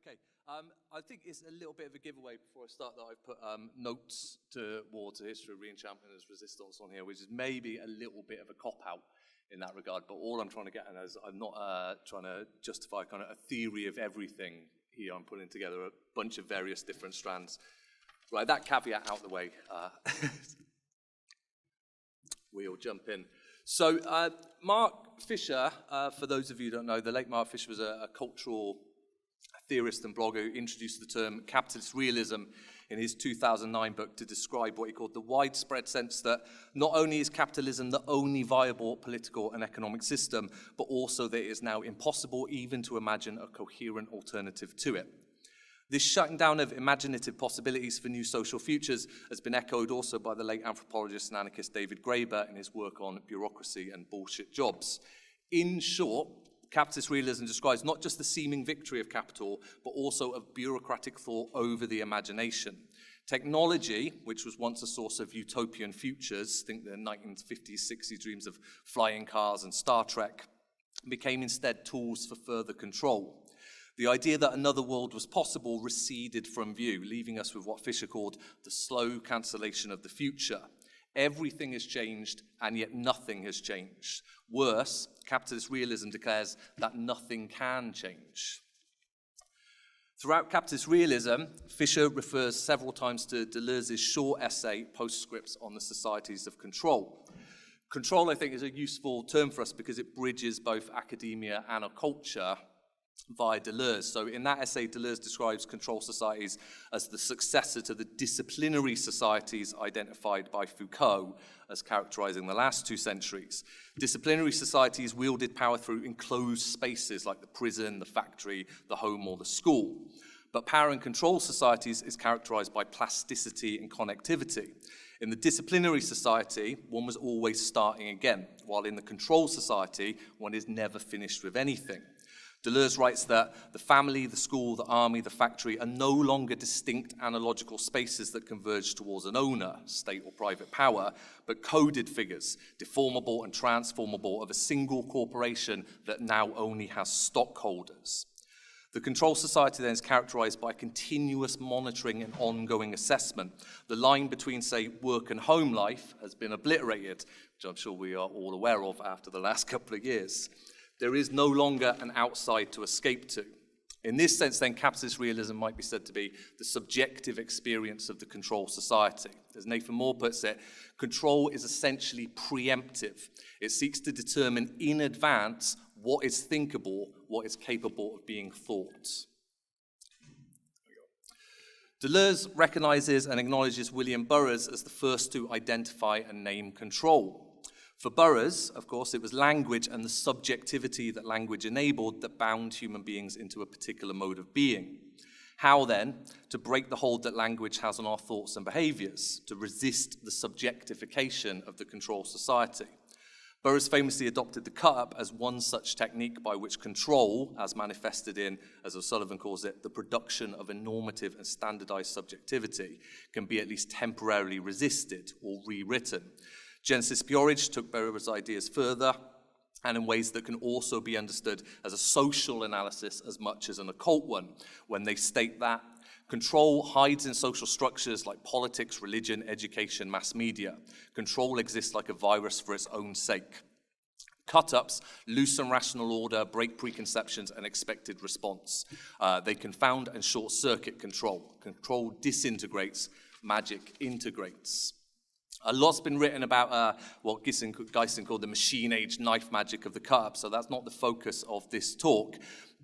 Okay, I think it's a little bit of a giveaway before I start that I've put notes towards the history of re-enchantment as resistance on here, which is maybe a little bit of a cop-out in that regard, but all I'm trying to get at is I'm not trying to justify kind of a theory of everything here. I'm putting together a bunch of various different strands. Right, that caveat out the way. We'll jump in. So Mark Fisher, for those of you who don't know, the late Mark Fisher was a cultural theorist and blogger who introduced the term capitalist realism in his 2009 book to describe what he called the widespread sense that not only is capitalism the only viable political and economic system, but also that it is now impossible even to imagine a coherent alternative to it. This shutting down of imaginative possibilities for new social futures has been echoed also by the late anthropologist and anarchist David Graeber in his work on bureaucracy and bullshit jobs. In short, capitalist realism describes not just the seeming victory of capital, but also of bureaucratic thought over the imagination. Technology, which was once a source of utopian futures, think the 1950s, 60s dreams of flying cars and Star Trek, became instead tools for further control. The idea that another world was possible receded from view, leaving us with what Fisher called the slow cancellation of the future. Everything has changed, and yet nothing has changed. Worse, capitalist realism declares that nothing can change. Throughout capitalist realism, Fisher refers several times to Deleuze's short essay, Postscripts on the Societies of Control. Control, I think, is a useful term for us because it bridges both academia and occulture via Deleuze. So in that essay, Deleuze describes control societies as the successor to the disciplinary societies identified by Foucault as characterizing the last 2 centuries. Disciplinary societies wielded power through enclosed spaces like the prison, the factory, the home, or the school. But power in control societies is characterized by plasticity and connectivity. In the disciplinary society, one was always starting again, while in the control society, one is never finished with anything. Deleuze writes that the family, the school, the army, the factory are no longer distinct analogical spaces that converge towards an owner, state or private power, but coded figures, deformable and transformable, of a single corporation that now only has stockholders. The control society then is characterized by continuous monitoring and ongoing assessment. The line between, say, work and home life has been obliterated, which I'm sure we are all aware of after the last couple of years. There is no longer an outside to escape to. In this sense, then, capitalist realism might be said to be the subjective experience of the control society. As Nathan Moore puts it, control is essentially preemptive. It seeks to determine in advance what is thinkable, what is capable of being thought. Deleuze recognizes and acknowledges William Burroughs as the first to identify and name control. For Burroughs, of course, it was language and the subjectivity that language enabled that bound human beings into a particular mode of being. How, then, to break the hold that language has on our thoughts and behaviors, to resist the subjectification of the control society? Burroughs famously adopted the cut-up as one such technique by which control, as manifested in, as O'Sullivan calls it, the production of a normative and standardized subjectivity, can be at least temporarily resisted or rewritten. Genesis Peorage took Burroughs' ideas further, and in ways that can also be understood as a social analysis as much as an occult one, when they state that control hides in social structures like politics, religion, education, mass media. Control exists like a virus for its own sake. Cut-ups loosen rational order, break preconceptions and expected response. They confound and short-circuit control. Control disintegrates, magic integrates. A lot's been written about what Geisen called the machine-age knife magic of the cut-up, so that's not the focus of this talk.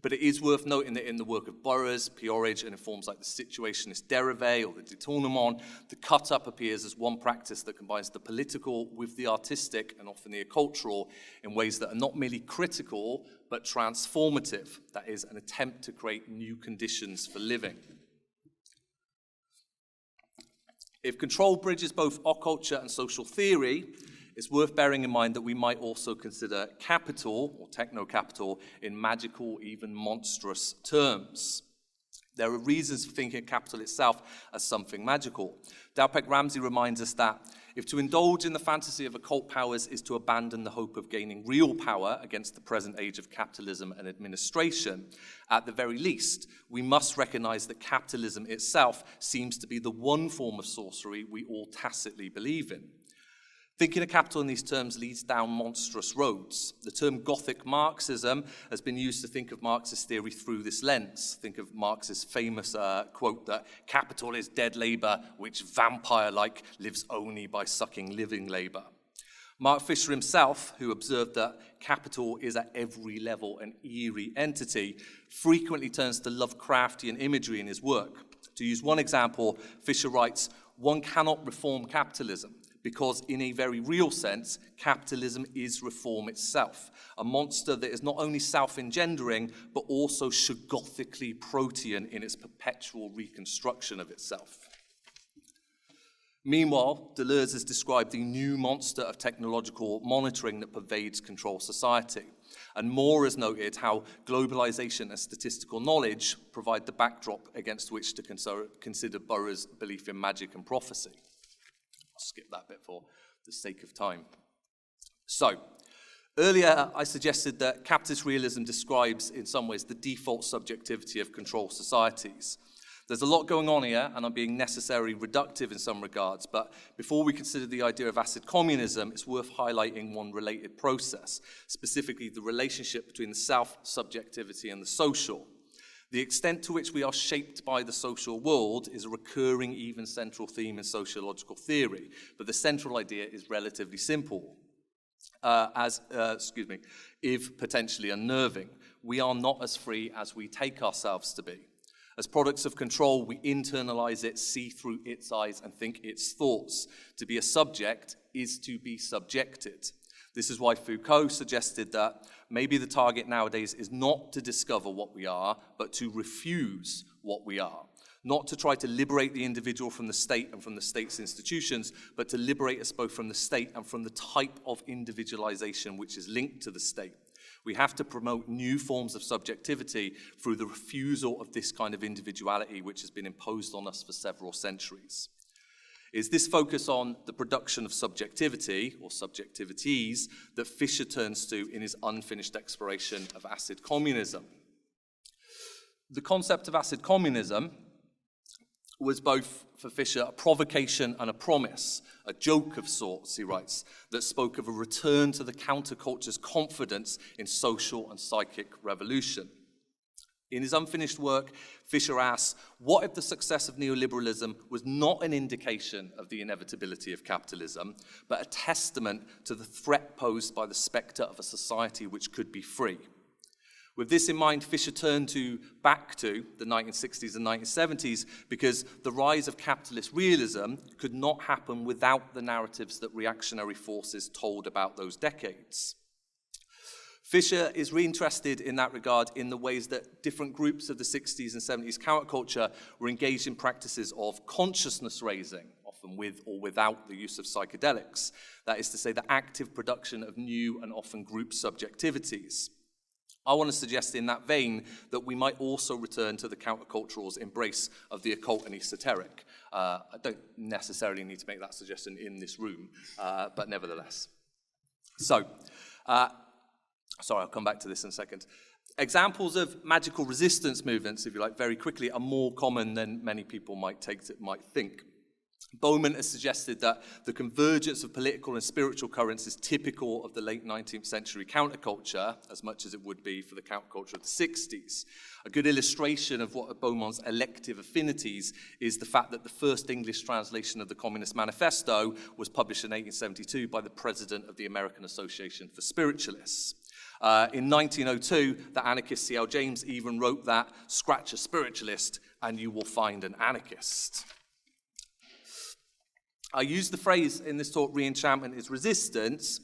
But it is worth noting that in the work of Burroughs, Peorage, and in forms like the situationist dérivé or the détournement, the cut-up appears as one practice that combines the political with the artistic and often the occultural in ways that are not merely critical, but transformative. That is, an attempt to create new conditions for living. If control bridges both occulture and social theory, it's worth bearing in mind that we might also consider capital, or techno-capital, in magical, even monstrous terms. There are reasons for thinking of capital itself as something magical. Dalpec Ramsey reminds us that if to indulge in the fantasy of occult powers is to abandon the hope of gaining real power against the present age of capitalism and administration, at the very least, we must recognize that capitalism itself seems to be the one form of sorcery we all tacitly believe in. Thinking of capital in these terms leads down monstrous roads. The term Gothic Marxism has been used to think of Marxist theory through this lens. Think of Marx's famous quote that capital is dead labor, which vampire-like lives only by sucking living labor. Mark Fisher himself, who observed that capital is at every level an eerie entity, frequently turns to Lovecraftian imagery in his work. To use one example, Fisher writes, "One cannot reform capitalism, because in a very real sense, capitalism is reform itself, a monster that is not only self-engendering, but also shagothically protean in its perpetual reconstruction of itself." Meanwhile, Deleuze has described the new monster of technological monitoring that pervades control society. And Moore has noted how globalization and statistical knowledge provide the backdrop against which to consider Burroughs' belief in magic and prophecy. I'll skip that bit for the sake of time. So, earlier I suggested that capitalist realism describes in some ways the default subjectivity of control societies. There's a lot going on here, and I'm being necessarily reductive in some regards, but before we consider the idea of acid communism, it's worth highlighting one related process, specifically the relationship between the self-subjectivity and the social. The extent to which we are shaped by the social world is a recurring, even central theme in sociological theory, but the central idea is relatively simple. If potentially unnerving. We are not as free as we take ourselves to be. As products of control, we internalize it, see through its eyes, and think its thoughts. To be a subject is to be subjected. This is why Foucault suggested that maybe the target nowadays is not to discover what we are, but to refuse what we are. Not to try to liberate the individual from the state and from the state's institutions, but to liberate us both from the state and from the type of individualization which is linked to the state. We have to promote new forms of subjectivity through the refusal of this kind of individuality which has been imposed on us for several centuries. It's this focus on the production of subjectivity, or subjectivities, that Fisher turns to in his unfinished exploration of acid communism. The concept of acid communism was both, for Fisher, a provocation and a promise, a joke of sorts, he writes, that spoke of a return to the counterculture's confidence in social and psychic revolution. In his unfinished work, Fisher asks, what if the success of neoliberalism was not an indication of the inevitability of capitalism, but a testament to the threat posed by the spectre of a society which could be free? With this in mind, Fisher turned back to the 1960s and 1970s because the rise of capitalist realism could not happen without the narratives that reactionary forces told about those decades. Fisher is reinterested in that regard in the ways that different groups of the 60s and 70s counterculture were engaged in practices of consciousness raising, often with or without the use of psychedelics. That is to say, the active production of new and often group subjectivities. I want to suggest in that vein that we might also return to the countercultural's embrace of the occult and esoteric. I don't necessarily need to make that suggestion in this room, but nevertheless. So, sorry, I'll come back to this in a second. Examples of magical resistance movements, if you like, very quickly, are more common than many people might think. Bowman has suggested that the convergence of political and spiritual currents is typical of the late 19th century counterculture, as much as it would be for the counterculture of the 60s. A good illustration of what Bowman's elective affinities is the fact that the first English translation of the Communist Manifesto was published in 1872 by the president of the American Association for Spiritualists. In 1902, the anarchist C.L. James even wrote that, "Scratch a spiritualist and you will find an anarchist." I use the phrase in this talk, re-enchantment is resistance,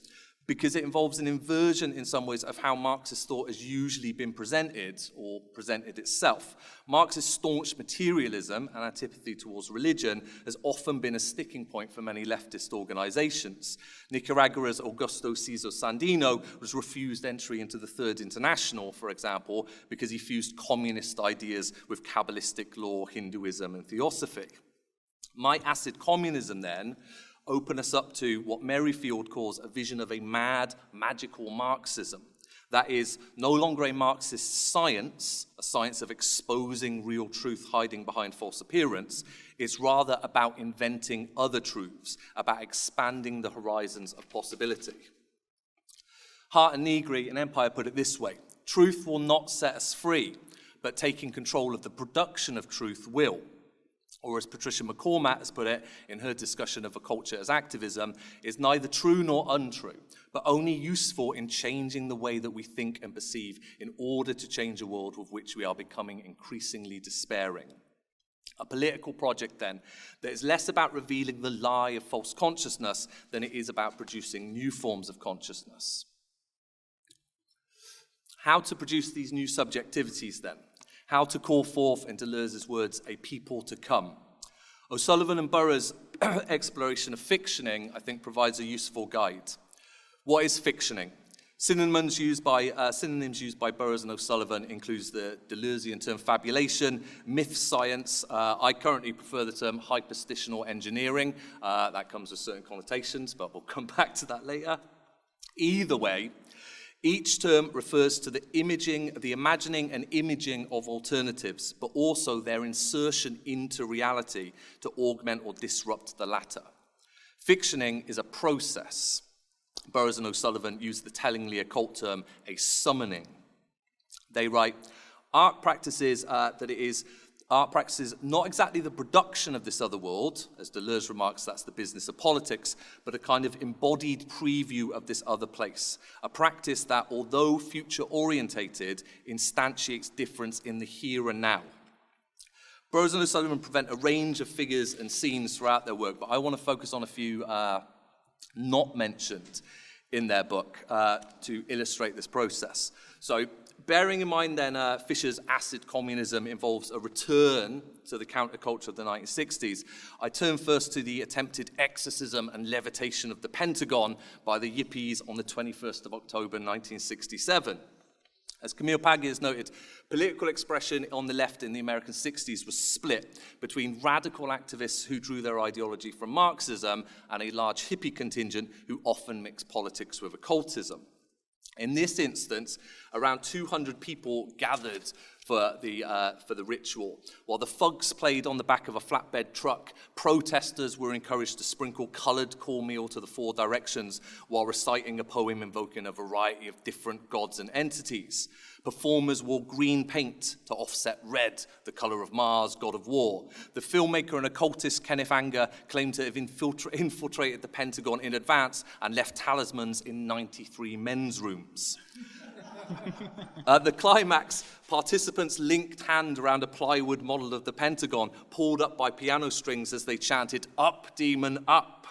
because it involves an inversion in some ways of how Marxist thought has usually been presented or presented itself. Marx's staunch materialism and antipathy towards religion has often been a sticking point for many leftist organizations. Nicaragua's Augusto Cesar Sandino was refused entry into the Third International, for example, because he fused communist ideas with Kabbalistic law, Hinduism, and theosophy. Might acid communism, then, open us up to what Merrifield calls a vision of a mad, magical Marxism. That is, no longer a Marxist science, a science of exposing real truth hiding behind false appearance. It's rather about inventing other truths, about expanding the horizons of possibility. Hart and Negri in Empire put it this way: truth will not set us free, but taking control of the production of truth will. Or as Patricia McCormack has put it in her discussion of occulture as activism, is neither true nor untrue, but only useful in changing the way that we think and perceive in order to change a world with which we are becoming increasingly despairing. A political project, then, that is less about revealing the lie of false consciousness than it is about producing new forms of consciousness. How to produce these new subjectivities, then? How to call forth, in Deleuze's words, a people to come. O'Sullivan and Burroughs' exploration of fictioning, I think, provides a useful guide. What is fictioning? Synonyms used by Burroughs and O'Sullivan includes the Deleuzean term fabulation, myth science. I currently prefer the term hyperstitional engineering. That comes with certain connotations, but we'll come back to that later. Either way, each term refers to the imagining and imaging of alternatives, but also their insertion into reality to augment or disrupt the latter. Fictioning is a process. Burroughs and O'Sullivan use the tellingly occult term, a summoning. They write, art practices not exactly the production of this other world, as Deleuze remarks, that's the business of politics, but a kind of embodied preview of this other place, a practice that, although future-orientated, instantiates difference in the here and now. Burroughs and O'Sullivan present a range of figures and scenes throughout their work, but I want to focus on a few not mentioned in their book to illustrate this process. So, bearing in mind then Fisher's acid communism involves a return to the counterculture of the 1960s, I turn first to the attempted exorcism and levitation of the Pentagon by the Yippies on the 21st of October 1967. As Camille Paglia has noted, political expression on the left in the American 60s was split between radical activists who drew their ideology from Marxism and a large hippie contingent who often mixed politics with occultism. In this instance, around 200 people gathered for the ritual. While the thugs played on the back of a flatbed truck, protesters were encouraged to sprinkle colored cornmeal to the four directions while reciting a poem invoking a variety of different gods and entities. Performers wore green paint to offset red, the color of Mars, god of war. The filmmaker and occultist Kenneth Anger claimed to have infiltrated the Pentagon in advance and left talismans in 93 men's rooms. At the climax, participants linked hand around a plywood model of the Pentagon, pulled up by piano strings as they chanted, "Up, demon, up."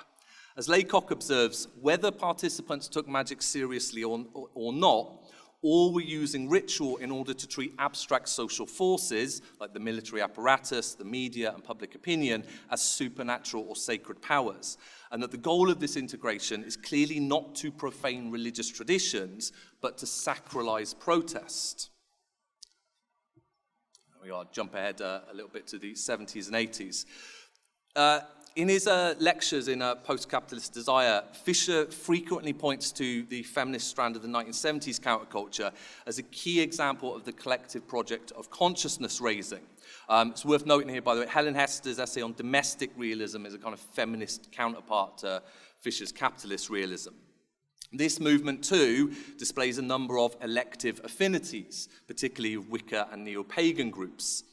As Laycock observes, whether participants took magic seriously or not, all were using ritual in order to treat abstract social forces, like the military apparatus, the media, and public opinion, as supernatural or sacred powers. And that the goal of this integration is clearly not to profane religious traditions, but to sacralize protest. We are jump ahead a little bit to the 70s and 80s. In his lectures in Post-Capitalist Desire, Fisher frequently points to the feminist strand of the 1970s counterculture as a key example of the collective project of consciousness raising. It's worth noting here, by the way, Helen Hester's essay on domestic realism is a kind of feminist counterpart to Fisher's capitalist realism. This movement, too, displays a number of elective affinities, particularly Wicca and neo-pagan groups.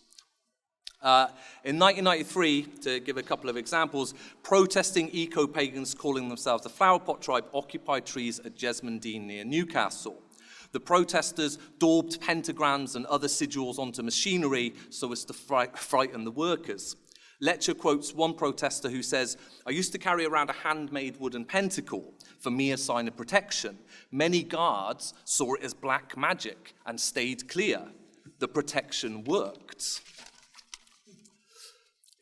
In 1993, to give a couple of examples, protesting eco-pagans calling themselves the Flower Pot Tribe occupied trees at Jesmond near Newcastle. The protesters daubed pentagrams and other sigils onto machinery so as to frighten the workers. Letcher quotes one protester who says, "I used to carry around a handmade wooden pentacle, for me a sign of protection. Many guards saw it as black magic and stayed clear. The protection worked."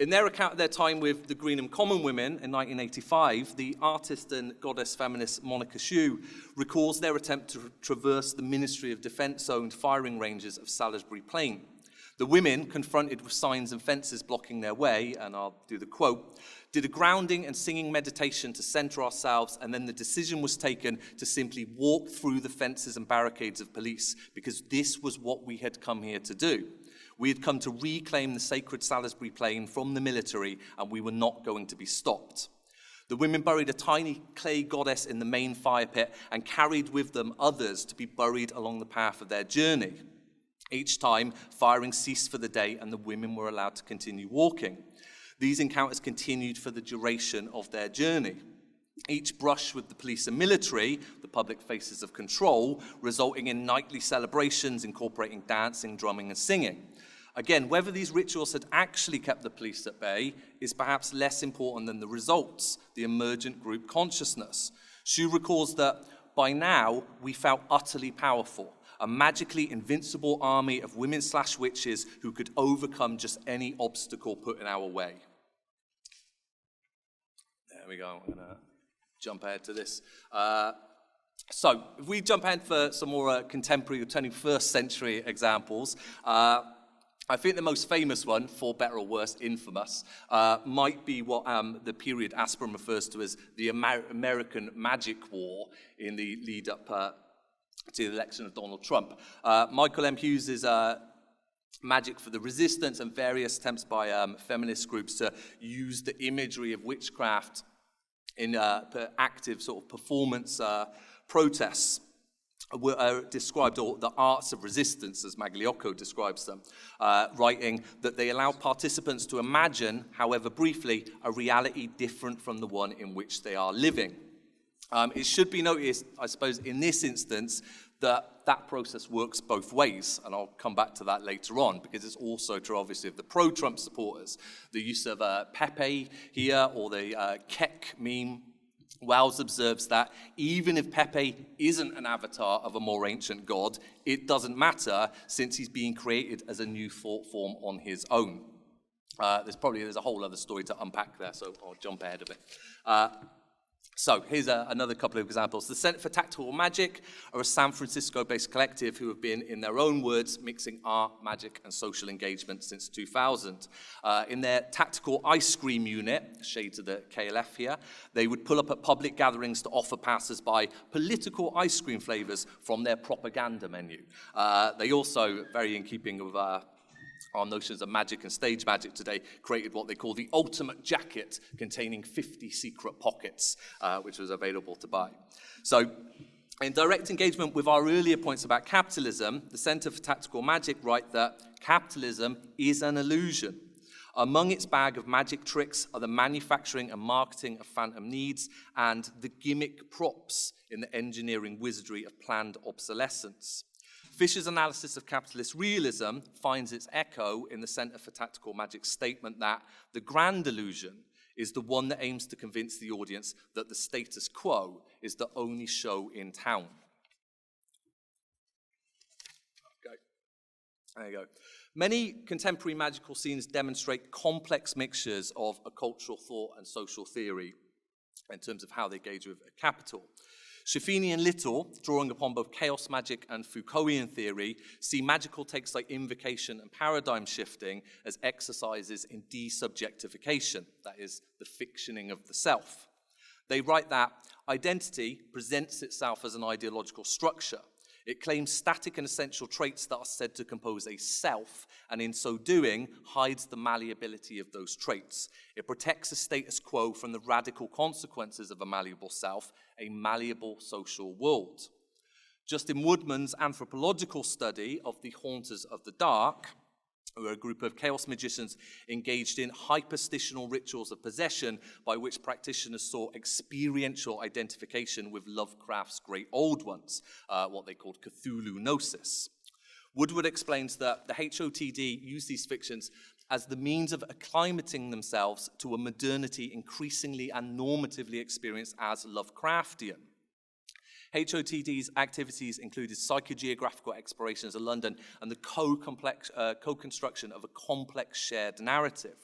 In their account of their time with the Greenham Common Women in 1985, the artist and goddess feminist Monica Shue recalls their attempt to traverse the Ministry of Defence-owned firing ranges of Salisbury Plain. The women, confronted with signs and fences blocking their way, and I'll do the quote, "did a grounding and singing meditation to centre ourselves, and then the decision was taken to simply walk through the fences and barricades of police, because this was what we had come here to do. We had come to reclaim the sacred Salisbury Plain from the military, and we were not going to be stopped." The women buried a tiny clay goddess in the main fire pit and carried with them others to be buried along the path of their journey. Each time, firing ceased for the day and the women were allowed to continue walking. These encounters continued for the duration of their journey. Each brush with the police and military, the public faces of control, resulting in nightly celebrations incorporating dancing, drumming, and singing. Again, whether these rituals had actually kept the police at bay is perhaps less important than the results, the emergent group consciousness. Shue recalls that by now we felt utterly powerful, a magically invincible army of women/witches who could overcome just any obstacle put in our way. There we go. I'm going to jump ahead to this. So if we jump ahead for some more contemporary or 21st century examples, I think the most famous one, for better or worse, infamous, might be what the period Aspram refers to as the American Magic War in the lead up to the election of Donald Trump. Michael M. Hughes' Magic for the Resistance and various attempts by feminist groups to use the imagery of witchcraft in active sort of performance protests were described, or the arts of resistance, as Magliocco describes them, writing that they allow participants to imagine, however briefly, a reality different from the one in which they are living. It should be noticed, I suppose, in this instance, that process works both ways, and I'll come back to that later on, because it's also true, obviously, of the pro-Trump supporters. The use of Pepe here, or the Kek meme, Wells observes that even if Pepe isn't an avatar of a more ancient god, it doesn't matter, since he's being created as a new thought form on his own. There's a whole other story to unpack there, so I'll jump ahead a bit. So here's another couple of examples. The Center for Tactical Magic are a San Francisco-based collective who have been, in their own words, mixing art, magic, and social engagement since 2000. In their tactical ice cream unit, shades of the KLF here, they would pull up at public gatherings to offer passers-by political ice cream flavors from their propaganda menu. They also, very in keeping with our notions of magic and stage magic today, created what they call the ultimate jacket, containing 50 secret pockets, which was available to buy. So, in direct engagement with our earlier points about capitalism, the Center for Tactical Magic write that capitalism is an illusion. Among its bag of magic tricks are the manufacturing and marketing of phantom needs and the gimmick props in the engineering wizardry of planned obsolescence. Fisher's analysis of capitalist realism finds its echo in the Center for Tactical Magic's statement that the grand illusion is the one that aims to convince the audience that the status quo is the only show in town. Okay. There you go. Many contemporary magical scenes demonstrate complex mixtures of a cultural thought and social theory in terms of how they engage with capital. Schiaffini and Little, drawing upon both chaos magic and Foucaultian theory, see magical texts like invocation and paradigm shifting as exercises in desubjectification, that is, the fictioning of the self. They write that identity presents itself as an ideological structure. It claims static and essential traits that are said to compose a self, and in so doing, hides the malleability of those traits. It protects the status quo from the radical consequences of a malleable self, a malleable social world. Justin Woodman's anthropological study of the Haunters of the Dark, who are a group of chaos magicians engaged in hyperstitional rituals of possession by which practitioners sought experiential identification with Lovecraft's great old ones, what they called Cthulhu Gnosis. Woodward explains that the HOTD use these fictions as the means of acclimating themselves to a modernity increasingly and normatively experienced as Lovecraftian. HOTD's activities included psychogeographical explorations of London and the co-construction of a complex shared narrative.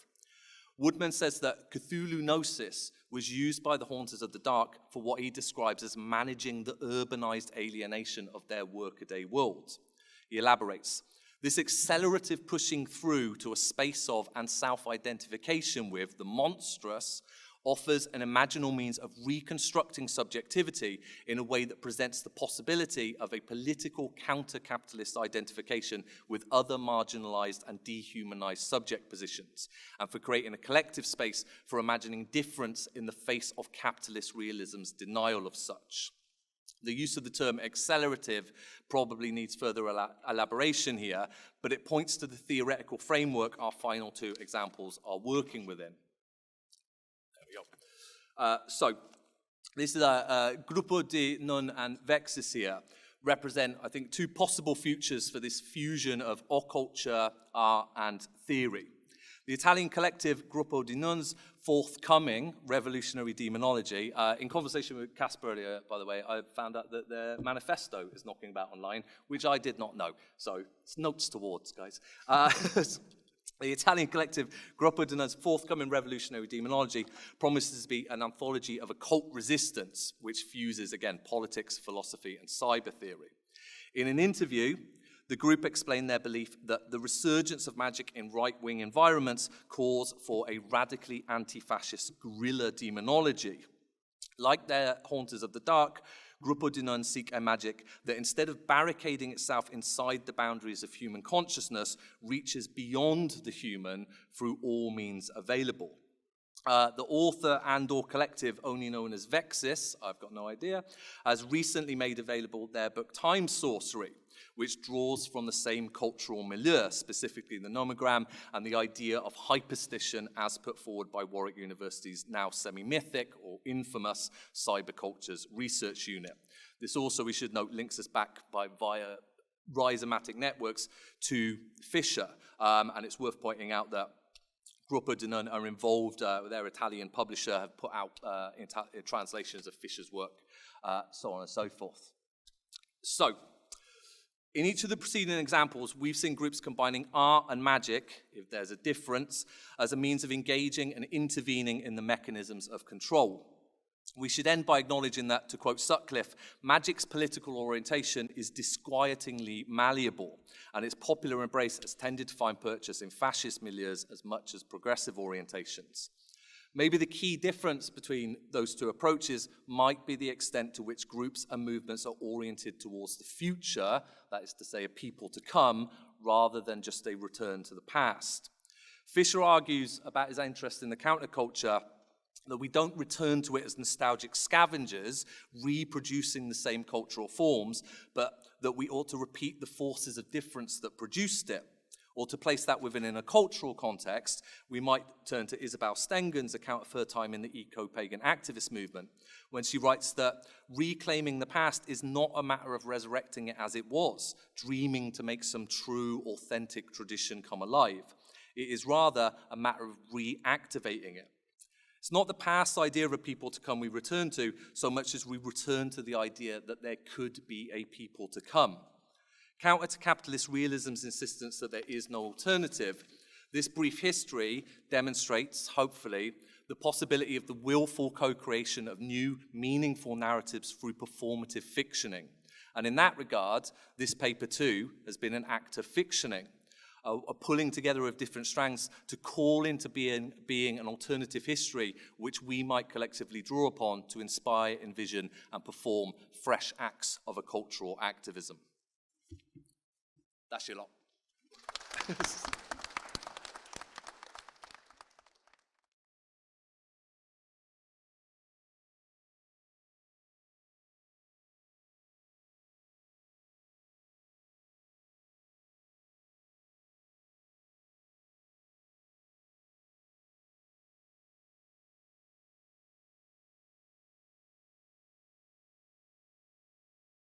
Woodman says that Cthulhu-gnosis was used by the Haunters of the Dark for what he describes as managing the urbanized alienation of their workaday world. He elaborates, this accelerative pushing through to a space of and self-identification with the monstrous offers an imaginal means of reconstructing subjectivity in a way that presents the possibility of a political counter-capitalist identification with other marginalized and dehumanized subject positions, and for creating a collective space for imagining difference in the face of capitalist realism's denial of such. The use of the term accelerative probably needs further elaboration here, but it points to the theoretical framework our final two examples are working within. So, this is a Gruppo di Non and Vexis here, represent, I think, two possible futures for this fusion of occulture, art, and theory. The Italian collective Gruppo di Non's forthcoming revolutionary demonology, in conversation with Casper earlier, by the way, I found out that their manifesto is knocking about online, which I did not know. So, it's notes towards, guys. The Italian collective Gruppo di Non's forthcoming revolutionary demonology promises to be an anthology of occult resistance, which fuses, again, politics, philosophy, and cyber theory. In an interview, the group explained their belief that the resurgence of magic in right-wing environments calls for a radically anti-fascist guerrilla demonology. Like their Haunters of the Dark, Gruppo di Non seek a magic that, instead of barricading itself inside the boundaries of human consciousness, reaches beyond the human through all means available. The author and/or collective, only known as Vexis, I've got no idea, has recently made available their book Time Sorcery, which draws from the same cultural milieu, specifically the nomogram and the idea of hyperstition as put forward by Warwick University's now semi-mythic or infamous cybercultures research unit. This also, we should note, links us back via rhizomatic networks to Fisher, and it's worth pointing out that Gruppo di Non are involved, their Italian publisher have put out translations of Fisher's work, so on and so forth. So, in each of the preceding examples, we've seen groups combining art and magic, if there's a difference, as a means of engaging and intervening in the mechanisms of control. We should end by acknowledging that, to quote Sutcliffe, magic's political orientation is disquietingly malleable, and its popular embrace has tended to find purchase in fascist milieus as much as progressive orientations. Maybe the key difference between those two approaches might be the extent to which groups and movements are oriented towards the future, that is to say, a people to come, rather than just a return to the past. Fisher argues about his interest in the counterculture that we don't return to it as nostalgic scavengers, reproducing the same cultural forms, but that we ought to repeat the forces of difference that produced it. Or to place that within a cultural context, we might turn to Isabel Stengen's account of her time in the eco-pagan activist movement, when she writes that reclaiming the past is not a matter of resurrecting it as it was, dreaming to make some true, authentic tradition come alive. It is rather a matter of reactivating it. It's not the past idea of a people to come we return to, so much as we return to the idea that there could be a people to come. Counter to capitalist realism's insistence that there is no alternative, this brief history demonstrates, hopefully, the possibility of the willful co-creation of new, meaningful narratives through performative fictioning. And in that regard, this paper too has been an act of fictioning, a pulling together of different strands to call into being an alternative history which we might collectively draw upon to inspire, envision, and perform fresh acts of a cultural activism. That's your lot.